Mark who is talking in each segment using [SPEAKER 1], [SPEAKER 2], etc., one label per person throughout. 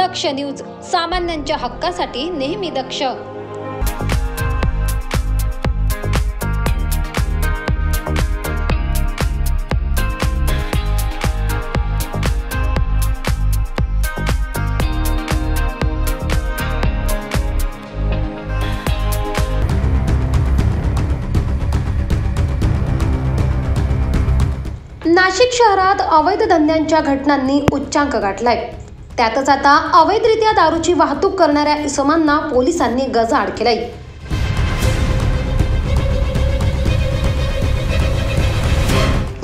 [SPEAKER 1] दक्ष news, सामान्यांच्या हक्कासाठी नेहमी दक्ष। नाशिक शहरात अवैध धंद्यांच्या घटनांनी उच्चांक गाठलाय। त्यातच आता अवैधरित्या दारूची वाहतूक करणाऱ्या इसमांना पोलिसांनी गजाआड केलाय।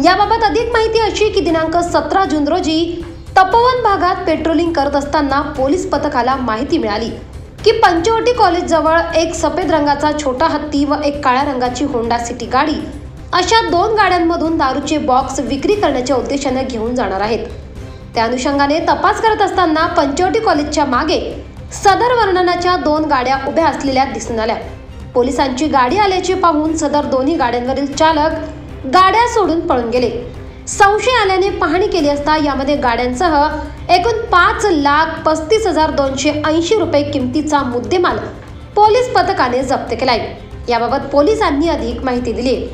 [SPEAKER 1] याबाबत अधिक माहिती अशी की दिनांक 17 जून रोजी तपोवन भागात पेट्रोलिंग करत असताना पोलीस पथकाला माहिती मिळाली की पंचवटी कॉलेज जवळ एक सफेद रंगाचा छोटा हत्ती व एक काळ्या रंगाची होंडा सिटी गाडी अशा 2 गाड्यांमधून दारूचे बॉक्स विक्री करण्याच्या उद्देशाने घेऊन जाणार आहेत। त्या अनुषंगाने तपास करत असताना पंचवटी कॉलेजच्या मागे सदर वर्णनाच्या 2 गाड्या उभ्या असलेल्या दिसून आल्या। पोलिसांची गाडी आल्याचे पाहून सदर दोन्ही गाड्यांवरील चालक गाड्या सोडून पळून गेले। संशय आल्याने पाहणी केली असता यामध्ये गाड्यांसह एकूण 5,35,280 रुपये किमतीचा मुद्देमाल पोलीस पथकाने जप्त केलाय। याबाबत पोलिसांनी अधिक माहिती दिली।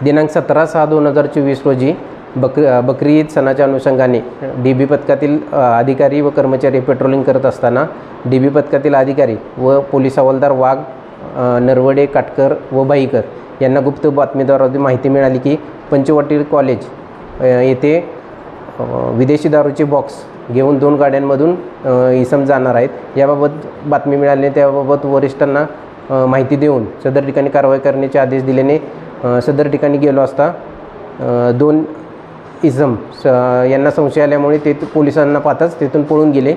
[SPEAKER 2] दिनांक 17/6/2024 रोजी बकरी ईद सणाच्या अनुषंगाने DB पथकातील अधिकारी व कर्मचारी पेट्रोलिंग करत असताना DB पथकातील अधिकारी व पोलीस हवालदार वाघ, नरवडे, काटकर व बाईकर यांना गुप्त बातमीद्वारे माहिती मिळाली की पंचवटी कॉलेज येथे विदेशी दारूचे बॉक्स घेऊन 2 गाड्यांमधून इसम जाणार आहेत। याबाबत बातमी मिळाल्याने त्याबाबत वरिष्ठांना माहिती देऊन सदर ठिकाणी कारवाई करण्याचे आदेश दिल्याने सदर ठिकाणी गेलो असता 2 इसम यांना संशय आल्यामुळे ते पोलिसांना पाहताच तेथून पळून गेले।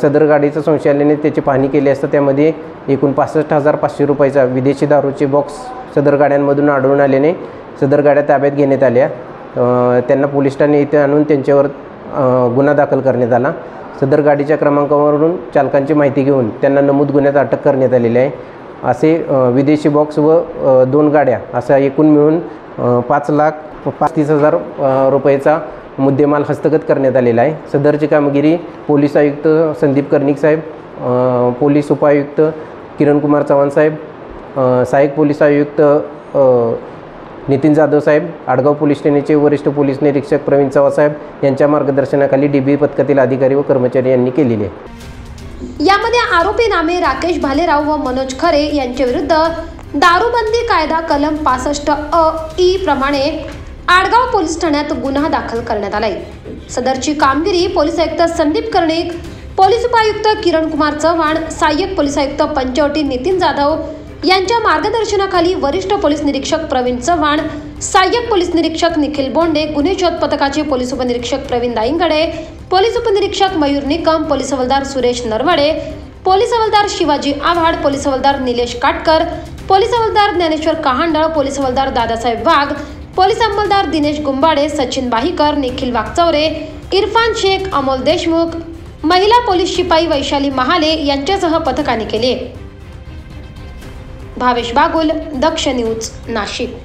[SPEAKER 2] सदर गाडीचा संशय आल्याने त्याची पाहणी केली असता त्यामध्ये एकूण 65,500 रुपयाचा विदेशी दारूचे बॉक्स सदर गाड्यांमधून आढळून आल्याने सदर गाड्या ताब्यात घेण्यात आल्या। त्यांना पोलीस ठाणे येथे आणून त्यांच्यावर गुन्हा दाखल करण्यात आला। सदर गाडीच्या क्रमांकावरून चालकांची माहिती घेऊन त्यांना नमूद गुन्ह्यात अटक करण्यात आलेली आहे। असे विदेशी बॉक्स व 2 गाड्या असा एकूण मिळून 5,35,000 रुपयाचा मुद्देमाल हस्तगत करण्यात आलेला आहे। सदरची कामगिरी पोलीस आयुक्त संदीप कर्णिक साहेब, पोलीस उपायुक्त किरण कुमार चव्हाण साहेब, सहाय्यक पोलीस आयुक्त नितीन जाधव साहेब, आडगाव पोलीस ठाण्याचे वरिष्ठ पोलीस निरीक्षक प्रवीण चव्हाण साहेब यांच्या मार्गदर्शनाखाली DB पथकातील अधिकारी व कर्मचारी यांनी केलेली आहे।
[SPEAKER 1] यामध्ये आरोपी नामे राकेश भालेराव व मनोज खरे यांच्या विरुद्ध दारूबंदी कायदा कलम 65(अ)(ई) प्रमाणे आडगाव पोलीस ठाण्यात गुन्हा दाखल करण्यात आलाय। सदरची कामगिरी पोलीस आयुक्त संदीप कर्णिक, पोलीस उपायुक्त किरण कुमार चव्हाण, सहाय्यक पोलीस आयुक्त पंचवटी नितीन जाधव यांच्या मार्गदर्शनाखाली वरिष्ठ पोलीस निरीक्षक प्रवीण चव्हाण, सहाय्यक पोलीस निरीक्षक निखिल बोंडे, गुन्हे शोध पथकाचे पोलीस उपनिरीक्षक प्रवीण दाईंगडे, पोलीस उपनिरीक्षक मयूर निकम, पोलीस हवालदार सुरेश नरवडे, पोलीस हवालदार शिवाजी आव्हाड, पोलीस हवालदार निलेश काटकर, पोलीस हवालदार ज्ञानेश्वर कहांडळ, पोलीस हवालदार दादासाहेब वाघ, पोलीस अंमलदार दिनेश गुंबाडे, सचिन बाहीकर, निखिल वागचौरे, इरफान शेख, अमोल देशमुख, महिला पोलीस शिपाई वैशाली महाले यांच्यासह पथकाने केले। भावेश बागुल, दक्ष न्यूज, नाशिक।